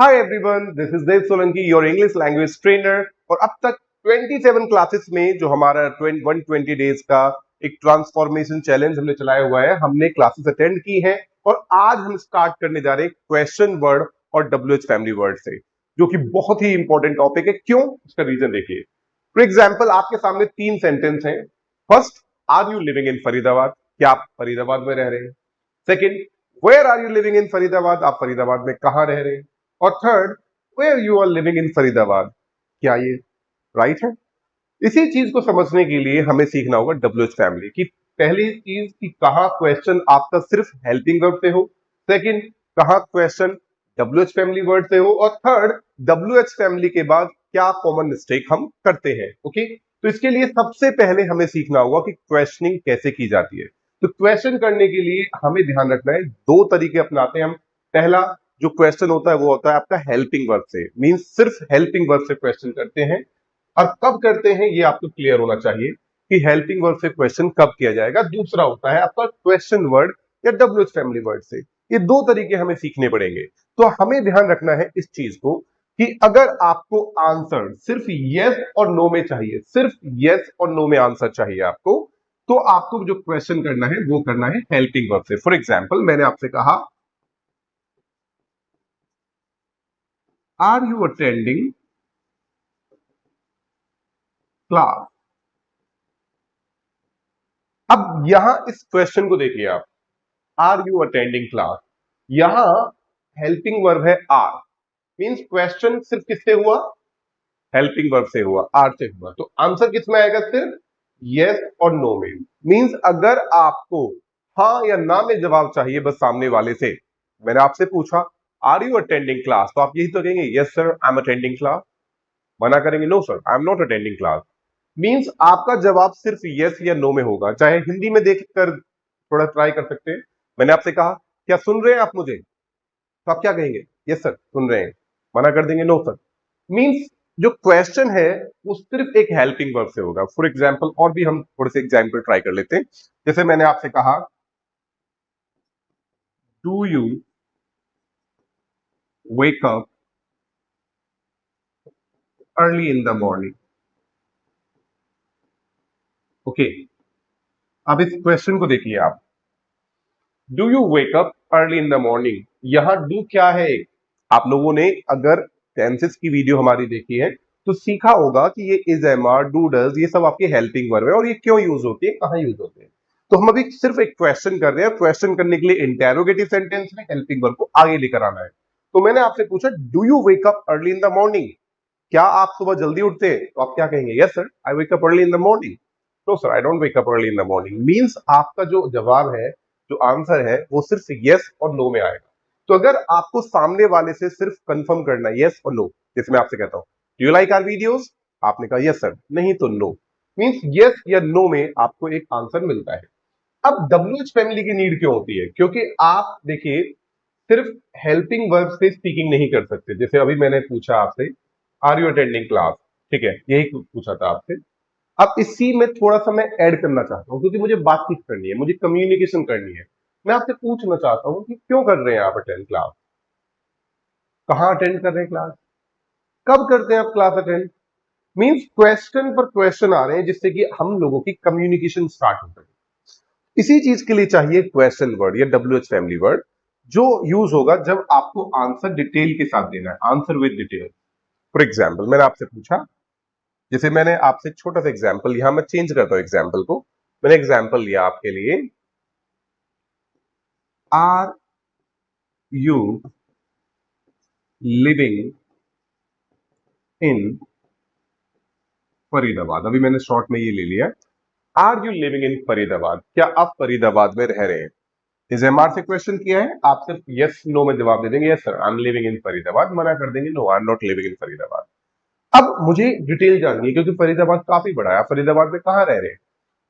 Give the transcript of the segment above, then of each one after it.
Hi everyone, this is Dev Solanki, your English language trainer. और अब तक 27 क्लासेस में जो हमारा 120 डेज का एक ट्रांसफॉर्मेशन चैलेंज हमने चलाया हुआ है, हमने क्लासेस अटेंड की हैं। और आज हम स्टार्ट करने जा रहे हैं क्वेश्चन वर्ड और WH फैमिली वर्ड से, जो कि बहुत ही इंपॉर्टेंट टॉपिक है। क्यों? उसका रीजन देखिए। फॉर एग्जाम्पल, आपके सामने 3 सेंटेंस हैं। First, are you living in Faridabad? क्या आप फरीदाबाद में रह रहे हैं? Second, where are you living in Faridabad? आप फरीदाबाद में कहां रह रहे हैं? और third, where you are living in Faridabad? क्या ये राइट है? इसी चीज को समझने के लिए हमें सीखना होगा WH फैमिली की। पहली चीज कि कहा क्वेश्चन आपका सिर्फ हेल्पिंग वर्ब से हो, सेकंड कहा क्वेश्चन WH फैमिली वर्ड से हो, और थर्ड WH फैमिली के बाद क्या कॉमन मिस्टेक हम करते हैं। ओके, तो इसके लिए सबसे पहले हमें सीखना होगा कि क्वेश्चनिंग कैसे की जाती है। तो क्वेश्चन करने के लिए हमें ध्यान रखना है, दो तरीके अपनाते हैं हम। पहला जो क्वेश्चन होता है वो होता है आपका हेल्पिंग वर्ब से, मींस सिर्फ हेल्पिंग वर्ब से क्वेश्चन करते हैं। और कब करते हैं ये आपको क्लियर होना चाहिए कि हेल्पिंग वर्ब से क्वेश्चन कब किया जाएगा। दूसरा होता है आपका क्वेश्चन वर्ड या WH फैमिली वर्ड से। ये दो तरीके हमें सीखने पड़ेंगे। तो हमें ध्यान रखना है इस चीज को कि अगर आपको आंसर सिर्फ यस और नो में चाहिए, सिर्फ यस और नो में आंसर चाहिए आपको, तो आपको जो क्वेश्चन करना है वो करना है हेल्पिंग वर्ब से। फॉर एग्जाम्पल, मैंने आपसे कहा आर यू अटेंडिंग क्लास? अब यहां इस क्वेश्चन को देखिए आप, आर यू अटेंडिंग क्लास, यहां हेल्पिंग वर्ब है आर, मींस क्वेश्चन सिर्फ किससे हुआ? हेल्पिंग वर्ब से हुआ, आर से हुआ। तो आंसर किस में आएगा? सिर्फ यस और नो में। मींस अगर आपको हाँ या ना में जवाब चाहिए बस सामने वाले से, मैंने आपसे पूछा आर यू अटेंडिंग क्लास, तो आप यही तो कहेंगे yes sir I am attending class. मना करेंगे no sir I am not attending class. Means आपका जवाब सिर्फ यस या नो में होगा। चाहे हिंदी में देखकर थोड़ा ट्राई कर सकते हैं। मैंने आपसे कहा क्या सुन रहे हैं आप मुझे, तो आप क्या कहेंगे? यस सर सुन रहे हैं। मना कर देंगे नो सर। मींस जो क्वेश्चन है वो सिर्फ एक हेल्पिंग वर्ब से होगा। फॉर एग्जाम्पल, और भी हम थोड़े से एग्जाम्पल ट्राई कर लेते हैं। जैसे मैंने आपसे कहा do you wake up early in the morning? Okay, अब इस क्वेश्चन को देखिए आप, do you wake up early in the morning, यहां डू क्या है? आप लोगों ने अगर टेंसेस की वीडियो हमारी देखी है तो सीखा होगा कि ये is, am are, do, does, ये सब आपके हेल्पिंग वर्ब है। और ये क्यों यूज होती है, कहां यूज होते हैं? तो हम अभी सिर्फ एक क्वेश्चन कर रहे हैं। क्वेश्चन करने के लिए इंटेरोगेटिव सेंटेंस में हेल्पिंग वर्ब को आगे लेकर आना है। तो मैंने आपसे पूछा do you wake up early in the morning, क्या आप सुबह जल्दी उठते हैं? तो आप क्या कहेंगे? Yes sir I wake up early in the morning. No sir I don't wake up early in the morning. Means आपका जो जवाब है, जो आंसर है, वो सिर्फ यस और नो में आएगा। तो अगर आपको सामने वाले से सिर्फ कंफर्म करना है यस और नो, जैसे मैं आपसे कहता हूं do you like our videos, आपने कहा यस सर, नहीं तो नो, मींस यस या नो में आपको एक आंसर मिलता है। अब WH फैमिली की नीड क्यों होती है? क्योंकि आप देखिए सिर्फ हेल्पिंग वर्ब से स्पीकिंग नहीं कर सकते। जैसे अभी मैंने पूछा आपसे आर यू अटेंडिंग क्लास, ठीक है, यही पूछा था आपसे। अब इसी में थोड़ा सा मैं ऐड करना चाहता हूं, क्योंकि मुझे बातचीत करनी है, मुझे कम्युनिकेशन करनी है। मैं आपसे पूछना चाहता हूं कि क्यों कर रहे हैं आप अटेंड क्लास? कहां अटेंड कर रहे हैं क्लास? कब करते हैं आप क्लास अटेंड? मींस क्वेश्चन पर क्वेश्चन आ रहे हैं जिससे कि हम लोगों की कम्युनिकेशन स्टार्ट हो सके। इसी चीज के लिए चाहिए क्वेश्चन वर्ड या WH फैमिली वर्ड, जो यूज होगा जब आपको आंसर डिटेल के साथ देना है, answer with detail. For example, मैंने आपसे पूछा, जैसे मैंने आपसे एक छोटा सा एग्जाम्पल, यहां मैं चेंज करता हूं एग्जाम्पल को। मैंने एग्जाम्पल लिया आपके लिए, are you living in Faridabad? अभी मैंने शॉर्ट में ये ले लिया, are you living in Faridabad, क्या आप फरीदाबाद में रह रहे हैं? इस एमआर से क्वेश्चन किया है, आप सिर्फ यस नो में जवाब दे देंगे yes sir I am living in Faridabad, मना कर देंगे no I am not living in Faridabad. अब मुझे डिटेल जाननी है, क्योंकि फरीदाबाद काफी बड़ा है। आप फरीदाबाद में कहां रह रहे हैं,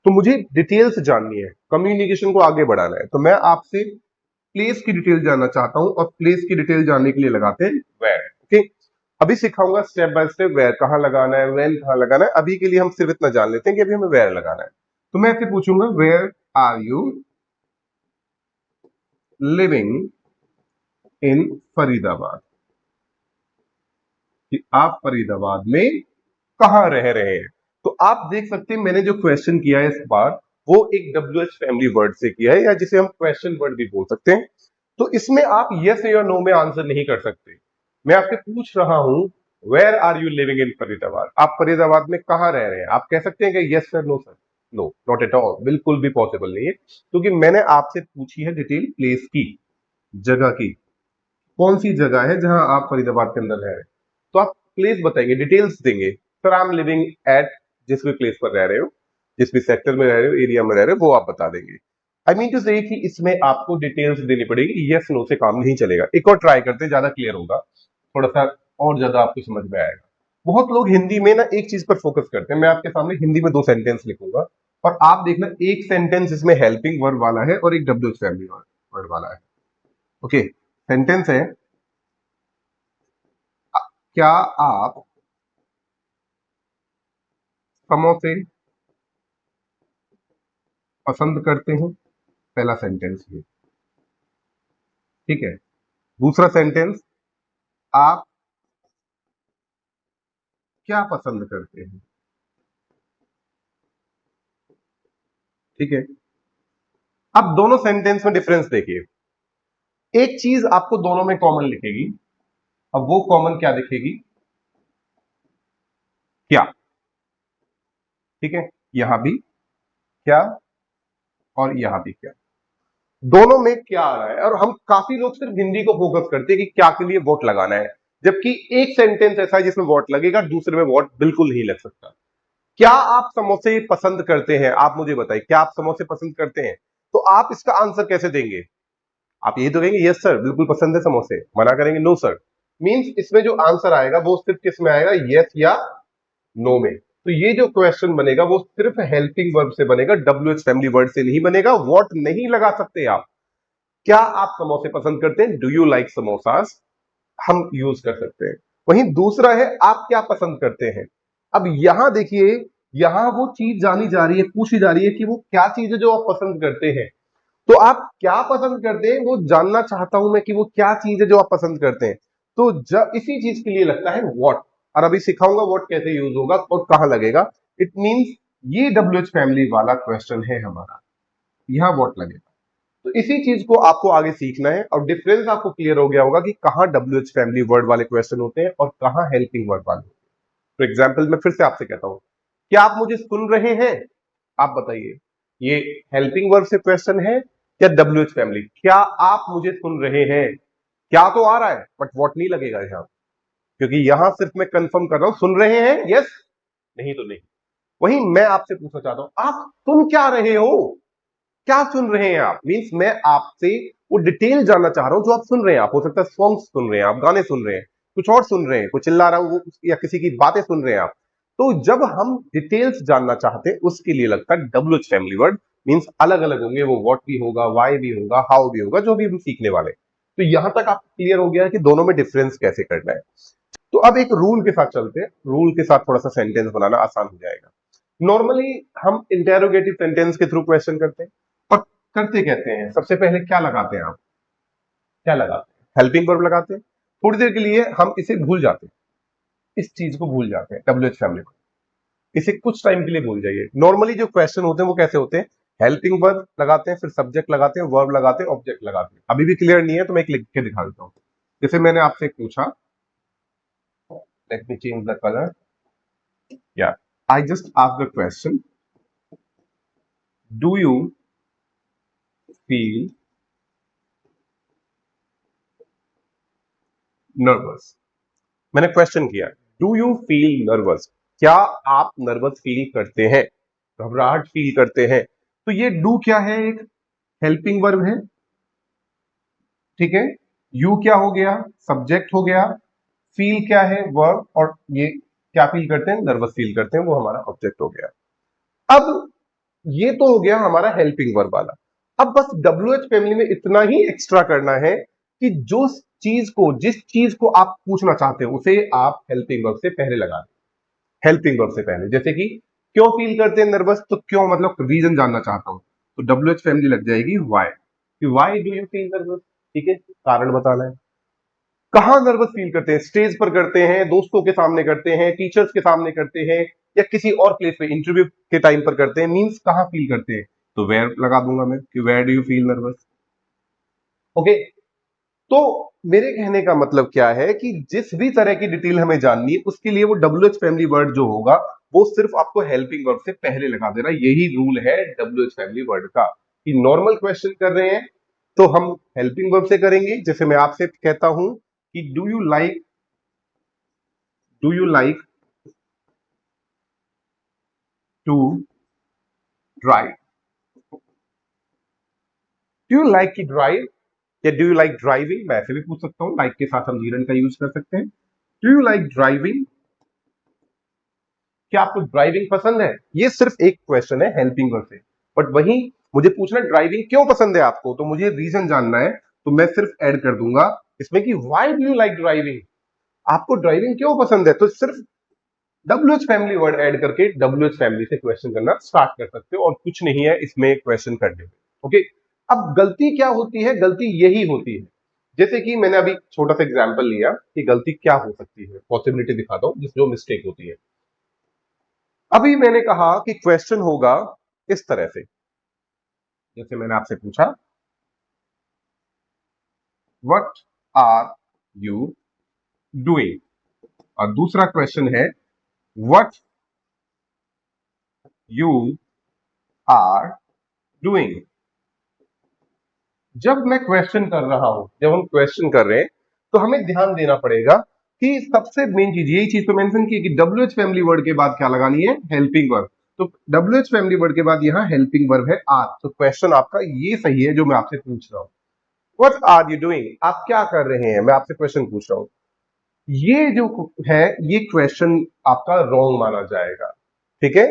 तो मुझे डिटेल्स जाननी है, कम्युनिकेशन को आगे बढ़ाना है। तो मैं आपसे प्लेस की डिटेल जानना चाहता हूं, और प्लेस की डिटेल जानने के लिए लगाते हैं वेयर। ओके, अभी सिखाऊंगा स्टेप बाय स्टेप वेयर कहां लगाना है, व्हेन कहां लगाना है। अभी के लिए हम सिर्फ इतना जान लेते हैं कि अभी हमें वेयर लगाना है। तो मैं आपसे पूछूंगा where are you living in Faridabad? आप फरीदाबाद में कहां रह रहे हैं। तो आप देख सकते हैं मैंने जो क्वेश्चन किया है इस बार वो एक WH फैमिली वर्ड से किया है, या जिसे हम क्वेश्चन वर्ड भी बोल सकते हैं। तो इसमें आप यस या नो में आंसर नहीं कर सकते। मैं आपसे पूछ रहा हूं where are you living in Faridabad, आप फरीदाबाद में कहां रह रहे हैं। आप कह सकते हैं कि yes sir, no sir. No, not at all, बिल्कुल भी पॉसिबल नहीं है, क्योंकि मैंने आपसे पूछी है डिटेल प्लेस की, जगह की, कौन सी जगह है जहां आप फरीदाबाद के अंदर रह रहे हैं। तो आप प्लेस बताएंगे, डिटेल्स देंगे, sir I am living at, जिस भी प्लेस पर रह रहे हो, जिस भी सेक्टर में रह रहे हो, एरिया में रह रहे हो, वो आप बता देंगे। आई मीन टू से कि इसमें आपको डिटेल्स देनी पड़ेगी, यस नो से काम नहीं चलेगा। एक और ट्राई करते हैं, ज्यादा क्लियर होगा, थोड़ा सा और ज्यादा आपको समझ में आएगा। बहुत लोग हिंदी में ना एक चीज पर फोकस करते हैं। मैं आपके सामने हिंदी में 2 सेंटेंस लिखूंगा और आप देखना, एक सेंटेंस इसमें हेल्पिंग वर्ब वाला है और एक WH फैमिली वर्ड वाला है। ओके, सेंटेंस है, क्या आप समोसे पसंद करते हैं, पहला सेंटेंस ये, ठीक है। दूसरा सेंटेंस, आप क्या पसंद करते हैं, ठीक है। अब दोनों सेंटेंस में डिफरेंस देखिए, एक चीज आपको दोनों में कॉमन लिखेगी। अब वो कॉमन क्या दिखेगी, क्या, ठीक है। यहां भी क्या और यहां भी क्या, दोनों में क्या आ रहा है। और हम काफी लोग सिर्फ हिंदी को फोकस करते हैं कि क्या के लिए वोट लगाना है, जबकि एक सेंटेंस ऐसा है जिसमें वोट लगेगा, दूसरे में वोट बिल्कुल नहीं लग सकता। क्या आप समोसे पसंद करते हैं, आप मुझे बताइए, क्या आप समोसे पसंद करते हैं। तो आप इसका आंसर कैसे देंगे, आप यही तो कहेंगे यस सर, बिल्कुल पसंद है समोसे, मना करेंगे नो सर। मींस इसमें जो आंसर आएगा वो सिर्फ किस में आएगा, यस या नो में। तो ये जो क्वेश्चन बनेगा वो सिर्फ हेल्पिंग वर्ब से बनेगा, WH फैमिली वर्ड से नहीं बनेगा। वॉट नहीं लगा सकते आप। क्या आप समोसे पसंद करते हैं, डू यू लाइक समोसास, हम यूज कर सकते हैं। वहीं दूसरा है, आप क्या पसंद करते हैं। अब यहां देखिए, यहां वो चीज जानी जा रही है, पूछी जा रही है कि वो क्या चीज है जो आप पसंद करते हैं। तो आप क्या पसंद करते हैं वो जानना चाहता हूं मैं, कि वो क्या चीज है जो आप पसंद करते हैं। तो जब इसी चीज के लिए लगता है व्हाट, और अभी सिखाऊंगा व्हाट कैसे यूज होगा और कहां लगेगा। इट मींस ये WH फैमिली वाला क्वेश्चन है हमारा, यहां व्हाट लगेगा। तो इसी चीज को आपको आगे सीखना है, और डिफरेंस आपको क्लियर हो गया होगा कि कहां WH फैमिली वर्ड वाले क्वेश्चन होते हैं और कहां हेल्पिंग वर्ड वाले। तो एग्जाम्पल मैं फिर से आपसे कहता हूं, क्या आप मुझे सुन रहे हैं, आप बताइए, ये हेल्पिंग वर्ब से क्वेश्चन है या WH फैमिली। क्या आप मुझे सुन रहे हैं, क्या तो आ रहा है बट व्हाट नहीं लगेगा यहां, क्योंकि यहां सिर्फ मैं कंफर्म कर रहा हूं, सुन रहे हैं यस, नहीं तो नहीं। वही मैं आपसे पूछना चाहता हूं, आप सुन क्या रहे हो, क्या सुन रहे हैं आप। मींस मैं आपसे वो डिटेल जानना चाह रहा हूं जो आप सुन रहे हैं। आप हो सकता है सॉन्ग्स सुन रहे हैं, आप गाने सुन रहे हैं, कुछ और सुन रहे हैं, कोई चिल्ला रहा हूं या किसी की बातें सुन रहे हैं आप। तो जब हम डिटेल्स जानना चाहते हैं उसके लिए लगता है WH फैमिली वर्ड। मींस अलग अलग होंगे वो, व्हाट भी होगा, वाई भी होगा, हाउ भी होगा, जो भी हम सीखने वाले। तो यहां तक आप क्लियर हो गया है कि दोनों में डिफरेंस कैसे करना है। तो अब एक रूल के साथ चलते हैं, रूल के साथ थोड़ा सा सेंटेंस बनाना आसान हो जाएगा। नॉर्मली हम इंटेरोगेटिव सेंटेंस के थ्रू क्वेश्चन करते हैं, और करते कहते हैं सबसे पहले क्या लगाते हैं आप, क्या लगाते हैं, हेल्पिंग वर्ब लगाते हैं। थोड़ी देर के लिए हम इसे भूल जाते हैं, इस चीज को भूल जाते हैं, WH फैमिली को, इसे कुछ टाइम के लिए भूल जाइए। नॉर्मली जो क्वेश्चन होते हैं वो कैसे होते हैं, हेल्पिंग वर्ब लगाते हैं, फिर सब्जेक्ट लगाते हैं, वर्ब लगाते हैं, ऑब्जेक्ट लगाते हैं। अभी भी क्लियर नहीं है तो मैं एक लिख के दिखा देता हूं। जैसे मैंने आपसे पूछा, let me change the colour, या I just asked the question, do you feel nervous. मैंने क्वेश्चन किया, डू यू फील नर्वस, क्या आप नर्वस फील करते हैं, घबराहट फील करते हैं। तो ये डू क्या है, एक हेल्पिंग वर्ब है, ठीक है। यू क्या हो गया, सब्जेक्ट हो गया। फील क्या है, वर्ब, और ये क्या फील करते हैं, नर्वस फील करते हैं, वो हमारा ऑब्जेक्ट हो गया। अब ये तो हो गया हमारा हेल्पिंग वर्ब वाला। अब बस WH फैमिली में इतना ही एक्स्ट्रा करना है कि जो चीज को, जिस चीज को आप पूछना चाहते हो उसे आप हेल्पिंग वर्ब से पहले लगा दें। हेल्पिंग वर्ब से पहले, जैसे कि क्यों फील करते हैं नर्वस, तो क्यों मतलब रीजन जानना चाहता हूं, तो WH फैमिली लग जाएगी वाई, कि why do you feel nervous, ठीक है, कारण बताना है। कहां नर्वस फील करते हैं? स्टेज पर करते हैं, दोस्तों के सामने करते हैं, टीचर्स के सामने करते हैं, या किसी और प्लेस पे इंटरव्यू के टाइम पर करते हैं? मींस कहां फील करते हैं? तो वेयर लगा दूंगा मैं कि where do you feel nervous. Okay, तो मेरे कहने का मतलब क्या है कि जिस भी तरह की डिटेल हमें जाननी है उसके लिए वो डब्ल्यू एच फैमिली वर्ड जो होगा वो सिर्फ आपको हेल्पिंग वर्ब से पहले लगा देना। यही रूल है डब्ल्यू एच फैमिली वर्ड का कि नॉर्मल क्वेश्चन कर रहे हैं तो हम हेल्पिंग वर्ब से करेंगे। जैसे मैं आपसे कहता हूं कि do you like to drive, do you like to drive या डू यू लाइक ड्राइविंग। मैं ऐसे भी पूछ सकता हूं, लाइक के साथ हम जीरन का यूज कर सकते हैं। डू यू लाइक ड्राइविंग, क्या आपको ड्राइविंग पसंद है? ये सिर्फ एक क्वेश्चन है हेल्पिंग वर्ब से। बट वहीं मुझे पूछना ड्राइविंग क्यों पसंद है आपको, तो मुझे रीजन जानना है, तो मैं सिर्फ ऐड कर दूंगा इसमें कि why do you like driving, आपको ड्राइविंग क्यों पसंद है। तो सिर्फ W H family word add करके डब्ल्यू एच फैमिली से क्वेश्चन करना स्टार्ट कर सकते हो और कुछ नहीं है इसमें क्वेश्चन करने में। ओके, अब गलती क्या होती है? गलती यही होती है, जैसे कि मैंने अभी छोटा सा एग्जांपल लिया कि गलती क्या हो सकती है, पॉसिबिलिटी दिखाता हूं जिस जो मिस्टेक होती है। अभी मैंने कहा कि क्वेश्चन होगा इस तरह से, जैसे मैंने आपसे पूछा व्हाट आर यू डूइंग, और दूसरा क्वेश्चन है व्हाट यू आर डूइंग। जब मैं क्वेश्चन कर रहा हूं, जब हम क्वेश्चन कर रहे हैं तो हमें ध्यान देना पड़ेगा कि सबसे मेन चीज, यही चीज तो मेंशन की कि डब्ल्यू एच फैमिली वर्ड के बाद क्या लगानी है? Helping verb. तो डब्ल्यू एच फैमिली वर्ड के बाद यहां हेल्पिंग वर्ब है आर। तो क्वेश्चन आपका ये सही है जो मैं आपसे पूछ रहा हूं, व्हाट आर यू डूइंग, आप क्या कर रहे हैं, मैं आपसे क्वेश्चन पूछ रहा हूं। ये जो है ये क्वेश्चन आपका रॉन्ग माना जाएगा, ठीक है।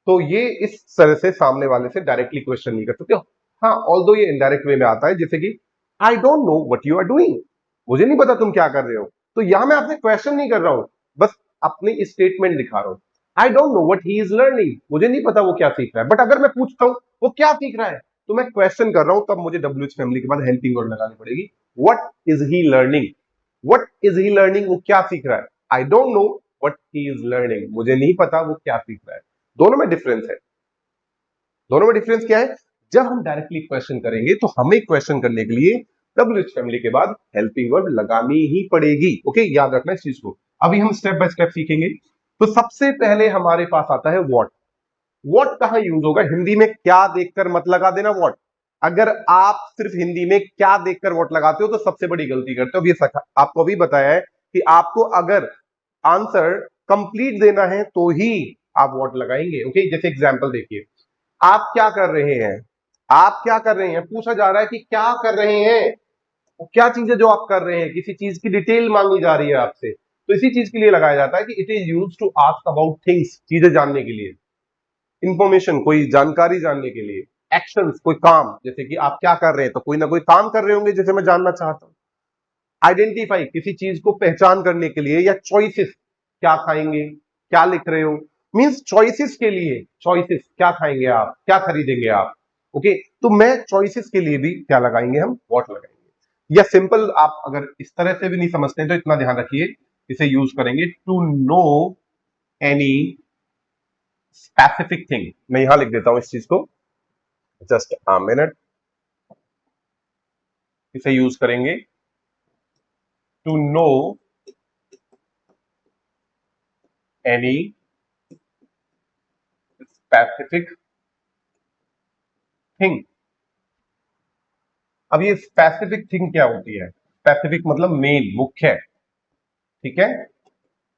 तो ये इस तरह से सामने वाले से डायरेक्टली क्वेश्चन नहीं कर सकते। हाँ, ऑल्दो ये इनडायरेक्ट वे में आता है, जैसे कि I don't know what you are doing, मुझे नहीं पता तुम क्या कर रहे हो। तो यहां मैं आपसे क्वेश्चन नहीं कर रहा हूं, बस अपनी स्टेटमेंट दिखा रहा हूं। आई don't know what he is learning, मुझे नहीं पता वो क्या सीख रहा है। बट अगर मैं पूछता हूं वो क्या सीख रहा है, तो मैं क्वेश्चन कर रहा हूं, तब मुझे डब्ल्यू एच फैमिली के बाद हेल्पिंग वर्ड लगानी पड़ेगी। What is he learning, what is he learning, वो क्या सीख रहा है। आई don't know what he is learning, मुझे नहीं पता वो क्या सीख रहा है। दोनों में डिफरेंस है। दोनों में डिफरेंस क्या है? जब हम डायरेक्टली क्वेश्चन करेंगे तो हमें क्वेश्चन करने के लिए डब्ल्यू एच फैमिली के बाद हेल्पिंग वर्ब लगानी ही पड़ेगी। ओके, याद रखना इस चीज को। अभी हम स्टेप बाय स्टेप सीखेंगे। तो सबसे पहले हमारे पास आता है व्हाट। व्हाट कहां यूज होगा? हिंदी में क्या देखकर मत लगा देना व्हाट। अगर आप सिर्फ हिंदी में क्या देखकर व्हाट लगाते हो तो सबसे बड़ी गलती करते हो। अब ये आपको अभी बताया है कि आपको अगर आंसर कंप्लीट देना है तो ही आप व्हाट लगाएंगे। ओके, जैसे एग्जांपल देखिए, आप क्या कर रहे हैं, आप क्या कर रहे हैं, पूछा जा रहा है कि क्या कर रहे हैं, वो क्या चीज है जो आप कर रहे हैं, किसी चीज की डिटेल मांगी जा रही है आपसे। तो इसी चीज के लिए लगाया जाता है कि it is use to ask about things, चीजें जानने के लिए, इंफॉर्मेशन कोई जानकारी जानने के लिए, एक्शंस कोई काम, जैसे कि आप क्या कर रहे हैं तो कोई ना कोई काम कर रहे होंगे जैसे मैं जानना चाहता हूं। आइडेंटिफाई किसी चीज को पहचान करने के लिए, या चॉइसेस क्या खाएंगे, क्या लिख रहे हो, मींस चॉइसेस के लिए, चॉइसेस क्या खाएंगे आप, क्या खरीदेंगे आप। ओके, तो मैं चॉइसेस के लिए भी क्या लगाएंगे? हम व्हाट लगाएंगे। या सिंपल आप अगर इस तरह से भी नहीं समझते हैं तो इतना ध्यान रखिए, इसे यूज करेंगे to know any specific thing. मैं यहां लिख देता हूं इस चीज को, जस्ट अ मिनट। इसे यूज करेंगे to know any specific thing. अब ये स्पेसिफिक थिंग क्या होती है? स्पेसिफिक मतलब मेन, मुख्य, ठीक है।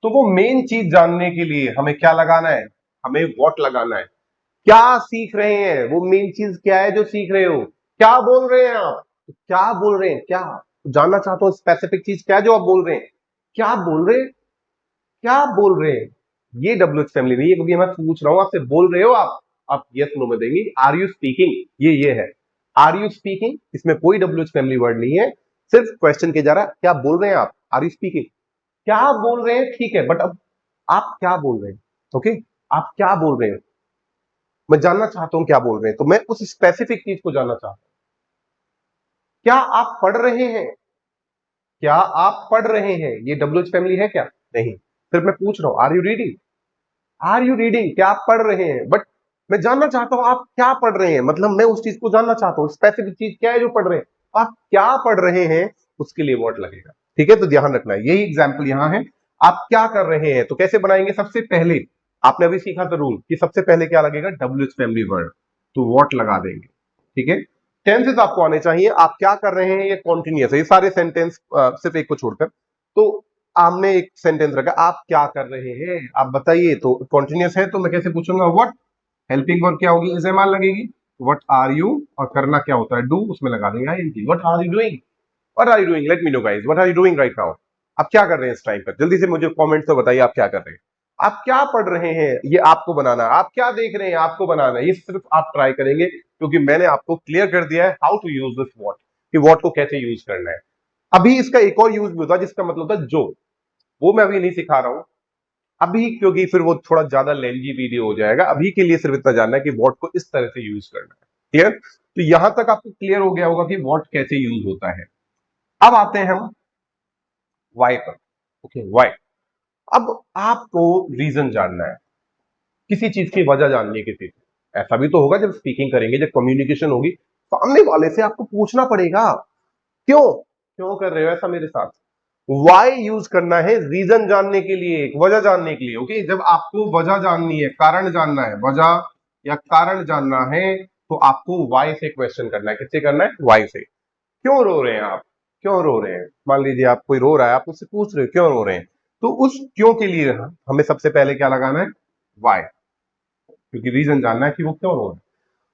तो वो मेन चीज जानने के लिए हमें क्या लगाना है? हमें व्हाट लगाना है। क्या सीख रहे हैं, वो मेन चीज क्या है जो सीख रहे हो, क्या बोल रहे हैं आप, तो क्या बोल रहे हैं, क्या जानना चाहता हूं, स्पेसिफिक चीज क्या है जो आप बोल रहे हैं, क्या बोल रहे हैं, क्या बोल रहे हैं। ये डब्ल्यू एच फैमिली नहीं है, क्योंकि मैं पूछ रहा हूं आपसे, बोल रहे हो आप यस नो में देंगे। आर यू स्पीकिंग, ये है आर यू स्पीकिंग, इसमें कोई डब्ल्यू एच फैमिली वर्ड नहीं है। सिर्फ क्वेश्चन किया जा रहा है क्या बोल रहे हैं आप, आर यू स्पीकिंग, क्या बोल रहे हैं, ठीक है। बट अब आप क्या बोल रहे हैं? ओके, आप क्या बोल रहे हैं, मैं जानना चाहता हूं क्या बोल रहे हैं, तो मैं उस स्पेसिफिक चीज को जानना चाहता हूं। क्या आप पढ़ रहे हैं? क्या आप पढ़ रहे हैं? ये WH फैमिली है क्या? नहीं। सिर्फ मैं पूछ रहा हूं, are you reading? Are you reading? क्या आप पढ़ रहे हैं? बट मैं जानना चाहता हूं आप क्या पढ़ रहे हैं, मतलब मैं उस चीज को जानना चाहता हूं, स्पेसिफिक चीज क्या है जो पढ़ रहे हैं, आप क्या पढ़ रहे हैं, उसके लिए व्हाट लगेगा। ठीक है, तो ध्यान रखना है, यही एग्जाम्पल यहां है। आप क्या कर रहे हैं, तो कैसे बनाएंगे? सबसे पहले आपने अभी सीखा था रूल कि सबसे पहले क्या लगेगा? WH फैमिली वर्ड, तो व्हाट लगा देंगे। ठीक है, टेंसेस आपको आने चाहिए। आप क्या कर रहे हैं, ये कॉन्टिन्यूअस है, ये सारे सेंटेंस सिर्फ एक को छोड़कर। तो हमने एक सेंटेंस रखा, आप क्या कर रहे हैं, आप बताइए, तो कॉन्टिन्यूअस है, तो मैं कैसे पूछूंगा? व्हाट। हेल्पिंग वर्ब क्या होगी? इज एम आर लगेगी। व्हाट आर यू, और करना क्या होता है? डू, उसमें लगा देंगे ING। What are you doing? What are you doing? Let me know guys, what are you doing right now? आप क्या कर रहे हैं इस टाइम पर? जल्दी से मुझे कमेंट तो बताइए, आप क्या कर रहे हैं, आप क्या पढ़ रहे हैं, ये आपको बनाना है। आप क्या देख रहे हैं, आपको बनाना है। ये सिर्फ आप ट्राई करेंगे, क्योंकि मैंने आपको क्लियर कर दिया है how to use this what, कि व्हाट को कैसे यूज करना है। अभी इसका एक और यूज भी होता है जिसका मतलब होता है जो, वो मैं अभी नहीं सिखा रहा हूं अभी, क्योंकि फिर वो थोड़ा ज्यादा लेंजी वीडियो हो जाएगा। अभी के लिए सिर्फ इतना जानना है कि व्हाट को इस तरह से यूज करना है। क्लियर? तो यहां तक आपको क्लियर हो गया होगा कि व्हाट कैसे यूज होता है। अब आते हैं हम वाई पर। Okay, why. अब आपको रीजन जानना है, किसी चीज की वजह जाननी है किसी से। ऐसा भी तो होगा जब स्पीकिंग करेंगे, जब कम्युनिकेशन होगी, सामने वाले से आपको पूछना पड़ेगा, क्यों क्यों कर रहे हो ऐसा मेरे साथ। वाई यूज करना है रीजन जानने के लिए, एक वजह जानने के लिए। ओके, जब आपको वजह जाननी है, कारण जानना है, वजह या कारण जानना है, तो आपको वाई से क्वेश्चन करना है। किससे करना है? वाई से। क्यों रो रहे हैं आप? क्यों रो रहे हैं? मान लीजिए आप, कोई रो रहा है, आप उससे पूछ रहे हो क्यों रो रहे हैं, तो उस क्यों के लिए हमें सबसे पहले क्या लगाना है? वाई, क्योंकि रीजन जानना है कि वो क्यों रो रहे हैं।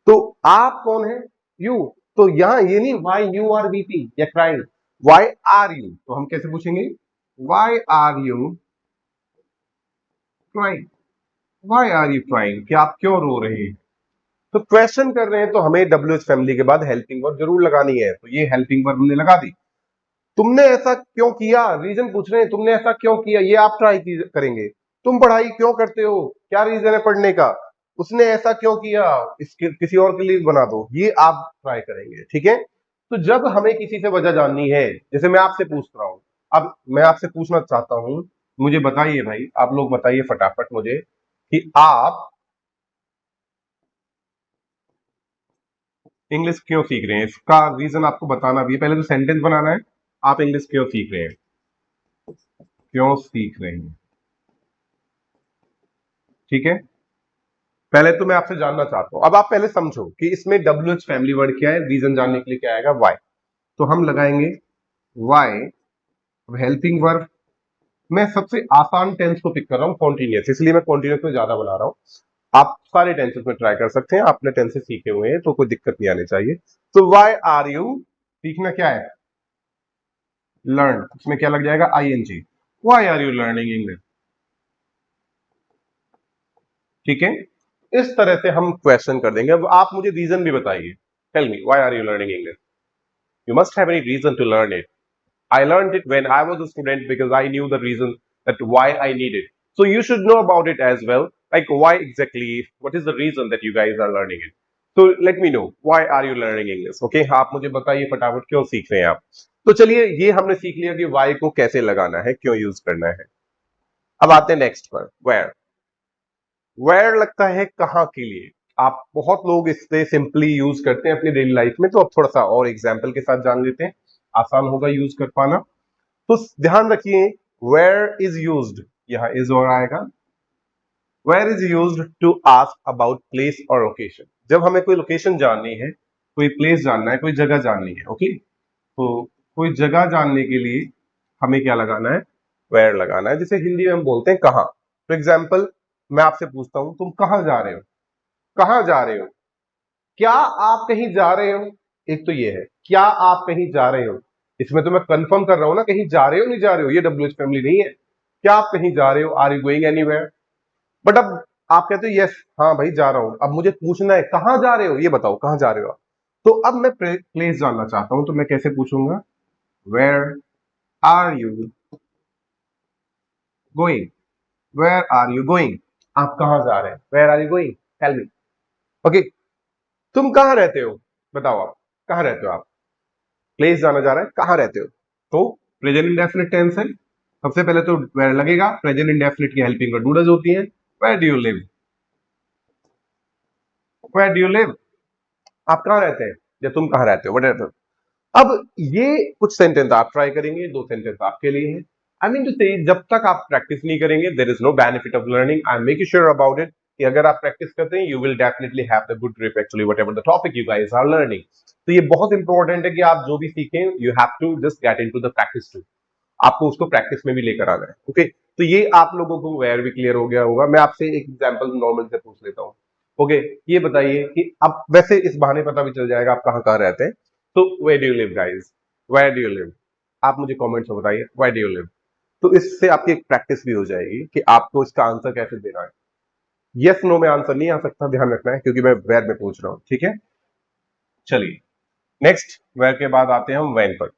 तो आप कौन है? यू। तो यहां ये नहीं वाई यू आर वीपिंग या क्राइंग, वाई आर यू, तो हम कैसे पूछेंगे? Why are you crying? Why are you crying, कि आप क्यों रो रहे हैं। तो क्वेश्चन कर रहे हैं, तो हमें WH फैमिली के बाद हेल्पिंग वर्ब जरूर लगानी है। तो ये हेल्पिंग वर्ब हमने लगा दी। तुमने ऐसा क्यों किया, रीजन पूछ रहे हैं, तुमने ऐसा क्यों किया, ये आप ट्राई करेंगे। तुम पढ़ाई क्यों करते हो, क्या रीजन है पढ़ने का। उसने ऐसा क्यों किया, इसके किसी और के लिए बना दो, ये आप ट्राई करेंगे। ठीक है, तो जब हमें किसी से वजह जाननी है, जैसे मैं आपसे पूछ रहा हूं, अब मैं आपसे पूछना चाहता हूं, मुझे बताइए भाई, आप लोग बताइए फटाफट मुझे, कि आप इंग्लिश क्यों सीख रहे हैं, इसका रीजन आपको बताना भी है। पहले तो सेंटेंस बनाना है, आप इंग्लिश क्यों सीख रहे हैं, क्यों सीख रहे हैं। ठीक है, पहले तो मैं आपसे जानना चाहता हूं, अब आप पहले समझो कि इसमें WH फैमिली वर्ड क्या है, रीजन जानने के लिए क्या आएगा? वाई। तो हम लगाएंगे वाई। हेल्पिंग वर्ब, मैं सबसे आसान टेंस को पिक कर रहा हूं, कॉन्टिन्यूस, इसलिए मैं कॉन्टिन्यूस में ज्यादा बना रहा हूं। आप सारे टेंसेस में ट्राई कर सकते हैं, आपने टेंसेस सीखे हुए हैं तो कोई दिक्कत नहीं आनी चाहिए। तो वाई आर यू, सीखना क्या है? लर्न, उसमें क्या लग जाएगा? ING। Why are you learning English. ठीक है, इस तरह से हम क्वेश्चन कर देंगे। अब आप मुझे रीजन भी बताइए, tell me why are you learning English, you must have any reason to learn it. I learned it when I was a student because I knew the reason that why I need it. So you should know about it as well. Like why exactly? What is the reason that you guys are learning it? So let me know why are you learning English? Okay, आप मुझे बताइए फटाफट क्यों सीख रहे हैं आप। तो चलिए, ये हमने सीख लिया कि why को कैसे लगाना है, क्यों यूज करना है। अब आते हैं नेक्स्ट पर, where। where लगता है कहां के लिए। आप बहुत लोग इससे सिंपली यूज करते हैं अपनी डेली लाइफ में, तो अब थोड़ा सा और एग्जाम्पल के साथ जान लेते हैं, आसान होगा यूज कर पाना। तो ध्यान रखिए, वेयर इज यूज्ड, यहां इज और आएगा। Where is used to ask about place और लोकेशन। जब हमें कोई लोकेशन जाननी है, कोई प्लेस जानना है, कोई जगह जाननी है। ओके, तो कोई जगह जानने के लिए हमें क्या लगाना है? वेयर लगाना है। जैसे हिंदी में हम बोलते हैं कहां। फॉर एग्जाम्पल, मैं आपसे पूछता हूं तुम कहां जा रहे हो, कहां जा रहे हो, क्या आप कहीं जा रहे हो। एक तो ये है, क्या आप कहीं जा रहे हो, इसमें तो मैं कंफर्म कर रहा हूं ना, कहीं जा रहे हो नहीं जा रहे हो, ये WH फैमिली नहीं है। क्या आप कहीं जा रहे हो, are you going anywhere. But अब आप कहते हो यस, हाँ भाई जा रहा हूं, अब मुझे पूछना है कहां जा रहे हो, ये बताओ कहां जा रहे हो आप। तो अब मैं प्लेस जानना चाहता हूं, तो मैं कैसे पूछूंगा? Where are you going, where are you going, आप कहां जा रहे हैं, where are you going, tell me. Okay, तुम कहां रहते हो, बताओ आप कहां रहते हो। आप प्लेस जाना जा रहा है, कहां रहते हो, तो प्रेजेंट इंडेफिनिट टेंस है, सबसे पहले तो वेयर लगेगा, प्रेजेंट इंडेफिनिट की हेल्पिंग वर्ब डू डज होती है। Where do you live, where do you live, आप कहाँ रहते हैं या तुम कहाँ रहते हो, वट। अब ये कुछ सेंटेंस आप ट्राई करेंगे, दो सेंटेंस आपके लिए हैं। आई मीन टू से जब तक आप प्रैक्टिस नहीं करेंगे there is no benefit of learning. I am making sure about it कि अगर आप प्रैक्टिस करते हैं you will definitely have the good grip actually whatever the topic you guys are learning. तो ये बहुत इंपॉर्टेंट है कि आप जो भी सीखें you have to just get into the practice to, आपको उसको प्रैक्टिस में भी लेकर आना है। ओके, तो ये आप लोगों को वेयर भी क्लियर हो गया होगा। मैं आपसे एक एग्जांपल नॉर्मल से पूछ लेता हूँ। ओके, ये बताइए कि अब वैसे इस बहाने पता भी चल जाएगा आप कहाँ कहाँ रहते हैं। तो where do you live guys, where do you live, आप मुझे कमेंट्स में बताइए वेयर डू यू लिव। तो इससे आपकी एक प्रैक्टिस भी हो जाएगी कि आपको इसका आंसर कैसे देना है। यस नो में आंसर नहीं आ सकता, ध्यान रखना है, क्योंकि मैं वेयर में पूछ रहा हूं। ठीक है, चलिए नेक्स्ट, वेयर के बाद आते हैं हम वैन पर।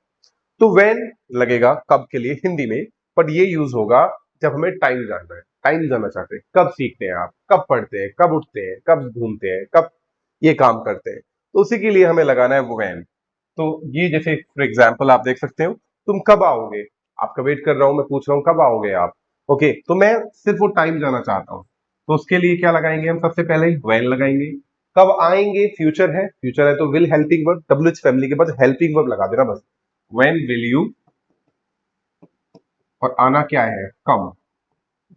तो वैन लगेगा कब के लिए हिंदी में, पर ये यूज होगा जब हमें टाइम जानना है, टाइम जानना चाहते हैं, कब सीखते हैं आप, कब पढ़ते हैं, कब उठते हैं, कब घूमते हैं, कब ये काम करते हैं, तो उसी के लिए हमें लगाना है वो वैन। तो ये जैसे फॉर एग्जाम्पल आप देख सकते हो, तुम कब आओगे, आपका वेट कर रहा हूं, मैं पूछ रहा हूं कब आओगे आप। ओके, तो मैं सिर्फ वो टाइम जाना चाहता हूं, तो उसके लिए क्या लगाएंगे हम, सबसे पहले व्हेन लगाएंगे। कब आएंगे, फ्यूचर है, फ्यूचर है तो will helping verb, WH family के बाद हेल्पिंग वर्ब लगा देना बस, व्हेन विल यू, और आना क्या है, कम,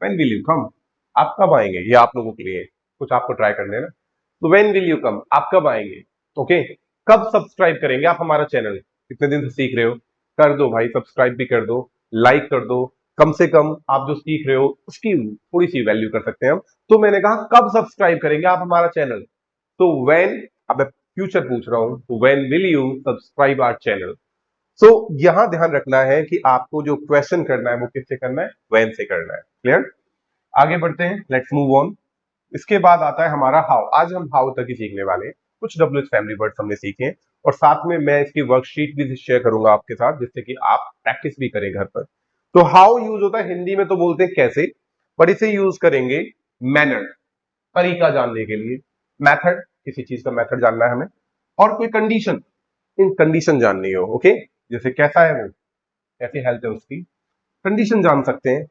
व्हेन विल यू कम, आप कब आएंगे, ये आप लोगों के लिए कुछ आपको ट्राई करने हैं ना। तो व्हेन विल यू कम, आप कब आएंगे। ओके, कब सब्सक्राइब करेंगे आप हमारा चैनल, कितने दिन से सीख रहे हो, कर दो भाई, सब्सक्राइब भी कर दो, लाइक कर दो, कम से कम आप जो सीख रहे हो उसकी थोड़ी सी वैल्यू कर सकते हैं हम। तो मैंने कहा कब सब्सक्राइब करेंगे आप हमारा चैनल, तो व्हेन, अब मैं फ्यूचर पूछ रहा हूं, तो when will you subscribe our channel. So यहां ध्यान रखना है कि आपको जो क्वेश्चन करना है वो किससे करना है, व्हेन से करना है। क्लियर, आगे बढ़ते हैं, लेट्स मूव ऑन। इसके बाद आता है हमारा हाउ। आज हम हाउ तक ही सीखने वाले हैं, कुछ डब्ल्यूएच फैमिली वर्ड्स हमने सीखे हैं, और साथ में मैं इसकी वर्कशीट भी शेयर करूंगा आपके साथ, जिससे कि आप प्रैक्टिस भी करें घर पर। तो हाउ यूज होता है हिंदी में तो बोलते हैं कैसे, पर इसे यूज करेंगे मैनर, तरीका जानने के लिए, मेथड, किसी चीज का मेथड जानना है हमें, और कोई कंडीशन, इन कंडीशन जाननी हो। ओके, जैसे कैसा है वो, कैसी हेल्थ है उसकी, कंडीशन जान सकते हैं।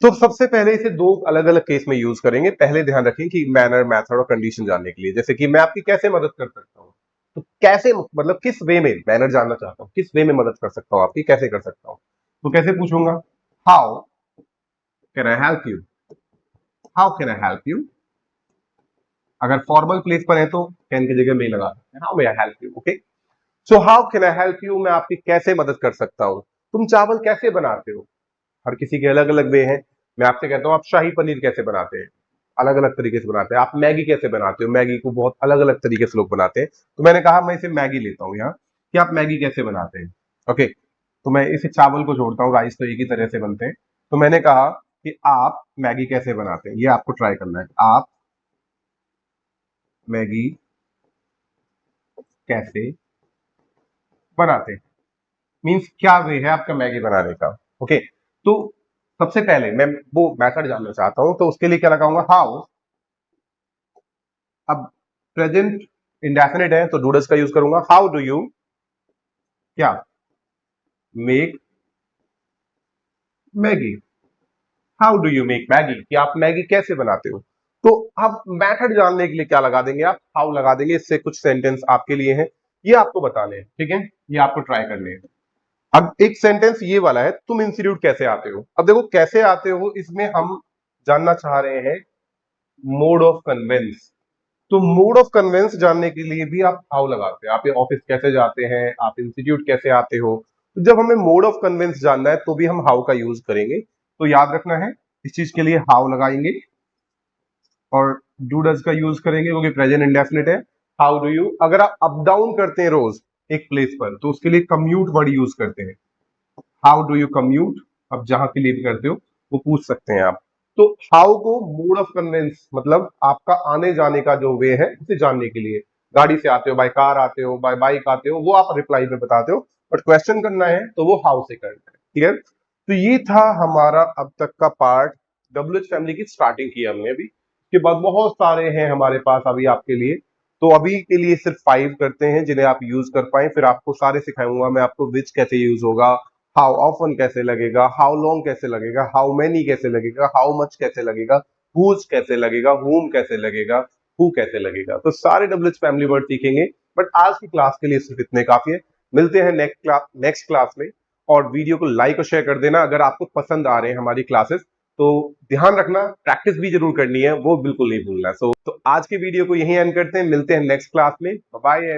तो सबसे पहले इसे दो अलग अलग केस में यूज करेंगे। पहले ध्यान रखें कि मैनर, मेथड और कंडीशन जानने के लिए, जैसे कि मैं आपकी कैसे मदद कर सकता हूं, तो कैसे मतलब किस वे में, मैनर जानना चाहता हूं, किस वे में मदद कर सकता हूं आपकी, कैसे कर सकता हूं, तो कैसे पूछूंगा, how can I help you, how can I help you. अगर फॉर्मल प्लेस पर है तो कैन की जगह में लगा सकते हैं, how may I help you. Okay, so how can I help you, मैं आपकी कैसे मदद कर सकता हूं। तुम चावल कैसे बनाते हो, हर किसी के अलग अलग वे हैं। मैं आपसे कहता हूं आप शाही पनीर कैसे बनाते हैं, अलग अलग तरीके से बनाते हैं। आप मैगी कैसे बनाते हो, मैगी को बहुत अलग अलग तरीके से लोग बनाते हैं। तो मैंने कहा मैं इसे मैगी लेता हूं यहाँ, कि आप मैगी कैसे बनाते हैं। ओके, तो मैं इसे चावल को जोड़ता हूँ, राइस तो एक ही तरह से बनते हैं। तो मैंने कहा कि आप मैगी कैसे बनाते हैं, ये आपको ट्राई करना है, आप मैगी कैसे बनाते हैं, मीन्स क्या वे है आपका मैगी बनाने का। ओके, तो सबसे पहले मैं वो मेथड जानना चाहता हूं, तो उसके लिए क्या लगाऊंगा, हाउ। अब प्रेजेंट इंडेफिनिट है तो डू डज का यूज करूंगा, हाउ डू यू क्या make Maggi, how do you make Maggi, कि आप मैगी कैसे बनाते हो। तो आप मेथड जानने के लिए क्या लगा देंगे, आप हाउ लगा देंगे। इससे कुछ सेंटेंस आपके लिए हैं, ये आपको बताने हैं, ठीक है, ये आपको ट्राई करने हैं। अब एक सेंटेंस ये वाला है, तुम इंस्टीट्यूट कैसे आते हो। अब देखो कैसे आते हो, इसमें हम जानना चाह रहे हैं मोड ऑफ कन्वेंस। तो मोड ऑफ कन्वेंस जानने के लिए भी आप हाउ लगाते हैं, आप ये ऑफिस कैसे जाते हैं, आप इंस्टीट्यूट कैसे आते हो। तो जब हमें मोड ऑफ कन्वेंस जानना है तो भी हम हाउ का यूज करेंगे। तो याद रखना है, इस चीज के लिए हाउ लगाएंगे, और डू डज का यूज करेंगे क्योंकि प्रेजेंट इंडेफिनिट है। हाउ डू यू, अगर आप अप डाउन करते हैं रोज एक प्लेस पर तो उसके लिए कम्यूट वर्ड यूज करते हैं, हाउ डू यू कम्यूट। अब जहां के लिए भी करते हो वो पूछ सकते हैं आप। तो हाउ को मोड ऑफ कन्वेंस, मतलब आपका आने जाने का जो वे है उसे जानने के लिए, गाड़ी से आते हो, बाय कार आते हो, बाय बाइक आते हो, वो आप रिप्लाई में बताते हो, बट क्वेश्चन करना है तो वो हाउ से करना है। क्लियर, तो ये था हमारा अब तक का पार्ट। डब्ल्यूएच फैमिली की स्टार्टिंग की हमने अभी, के बाद बहुत सारे हैं हमारे पास अभी आपके लिए। तो अभी के लिए सिर्फ 5 करते हैं जिन्हें आप यूज कर पाए, फिर आपको सारे सिखाऊंगा मैं आपको विच कैसे यूज होगा, हाउ ऑफन कैसे लगेगा, हाउ लॉन्ग कैसे लगेगा, हाउ मेनी कैसे लगेगा, हाउ मच कैसे लगेगा, हुज कैसे लगेगा, हुम कैसे लगेगा, हु कैसे लगेगा। तो सारे डब्ल्यूएच फैमिली वर्ड सीखेंगे, बट आज की क्लास के लिए सिर्फ इतने काफी है। मिलते हैं नेक्स्ट क्लास में, और वीडियो को लाइक और शेयर कर देना अगर आपको पसंद आ रहे हैं हमारी क्लासेस। तो ध्यान रखना, प्रैक्टिस भी जरूर करनी है, वो बिल्कुल नहीं भूलना। तो आज के वीडियो को यहीं एंड करते हैं, मिलते हैं नेक्स्ट क्लास में। Bye bye.